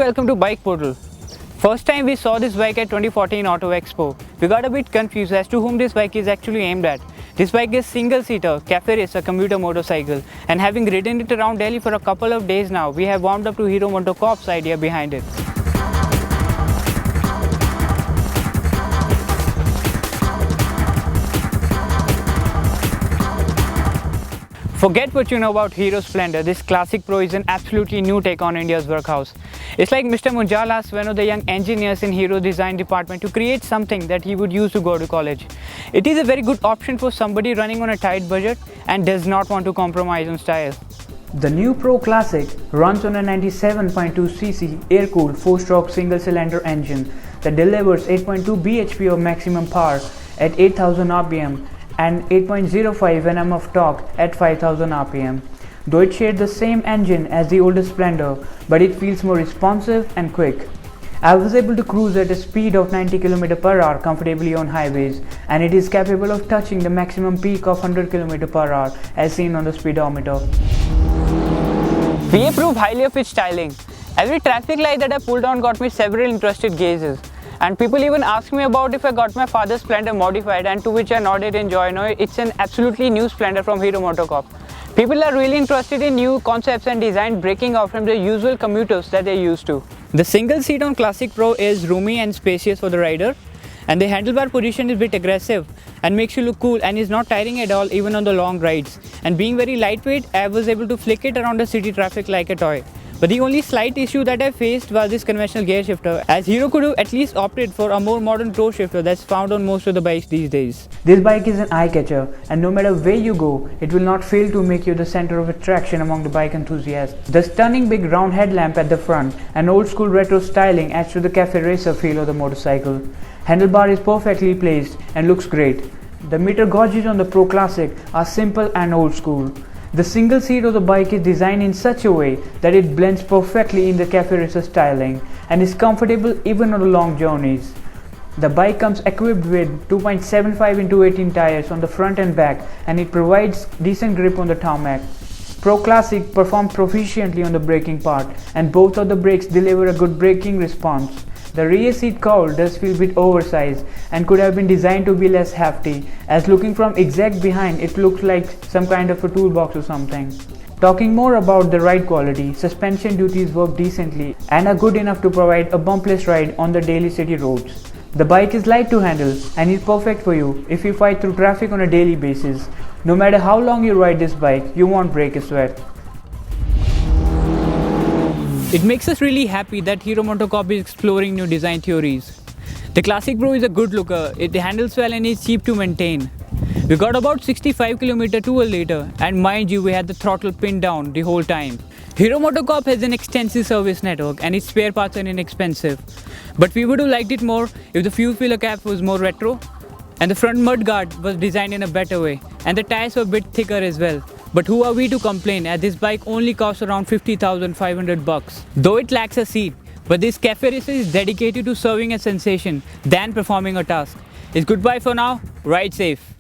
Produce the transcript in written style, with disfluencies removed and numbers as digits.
welcome to Bike Portal. First time we saw this bike at 2014 Auto Expo, we got a bit confused as to whom this bike is actually aimed at. This bike is single-seater, cafe racer commuter motorcycle, and having ridden it around Delhi for a couple of days now, we have warmed up to Hero MotoCorp's idea behind it. Forget what you know about Hero Splendor, this classic pro is an absolutely new take on India's workhouse. It's like Mr. Munjal asked one of the young engineers in Hero design department to create something that he would use to go to college. It is a very good option for somebody running on a tight budget and does not want to compromise on style. The new Pro Classic runs on a 97.2cc air-cooled 4-stroke single-cylinder engine that delivers 8.2 bhp of maximum power at 8000 rpm and 8.05 Nm of torque at 5000 rpm. Though it shares the same engine as the older Splendor, but it feels more responsive and quick. I was able to cruise at a speed of 90 km/h comfortably on highways, and it is capable of touching the maximum peak of 100 km/h as seen on the speedometer. We approve highly of its styling. Every traffic light that I pulled on got me several interested gazes. And people even asked me about if I got my father's Splendor modified, and to which I nodded in joy. No, it's an absolutely new Splendor from Hero MotoCorp. People are really interested in new concepts and design breaking out from the usual commuters that they're used to. The single seat on Classic Pro is roomy and spacious for the rider, and the handlebar position is a bit aggressive and makes you look cool and is not tiring at all even on the long rides. And being very lightweight, I was able to flick it around the city traffic like a toy. But the only slight issue that I faced was this conventional gear shifter, as Hero could have at least opted for a more modern pro shifter that's found on most of the bikes these days. This bike is an eye-catcher, and no matter where you go, it will not fail to make you the center of attraction among the bike enthusiasts. The stunning big round headlamp at the front and old-school retro styling adds to the cafe racer feel of the motorcycle. Handlebar is perfectly placed and looks great. The meter gauges on the Pro Classic are simple and old-school. The single seat of the bike is designed in such a way that it blends perfectly in the cafe racer styling and is comfortable even on the long journeys. The bike comes equipped with 2.75 x 18 tires on the front and back, and it provides decent grip on the tarmac. Pro Classic performs proficiently on the braking part, and both of the brakes deliver a good braking response. The rear seat cowl does feel a bit oversized and could have been designed to be less hefty, as looking from exact behind it looks like some kind of a toolbox or something. Talking more about the ride quality, suspension duties work decently and are good enough to provide a bumpless ride on the daily city roads. The bike is light to handle and is perfect for you if you fight through traffic on a daily basis. No matter how long you ride this bike, you won't break a sweat. It makes us really happy that Hero MotoCorp is exploring new design theories. The Classic Pro is a good looker, it handles well and is cheap to maintain. We got about 65 km to a liter, and mind you, we had the throttle pinned down the whole time. Hero MotoCorp has an extensive service network and its spare parts are inexpensive. But we would have liked it more if the fuel filler cap was more retro and the front mudguard was designed in a better way, and the tires were a bit thicker as well. But who are we to complain, as this bike only costs around 50,500 bucks. Though it lacks a seat, but this cafe racer is dedicated to serving a sensation than performing a task. It's goodbye for now, ride safe.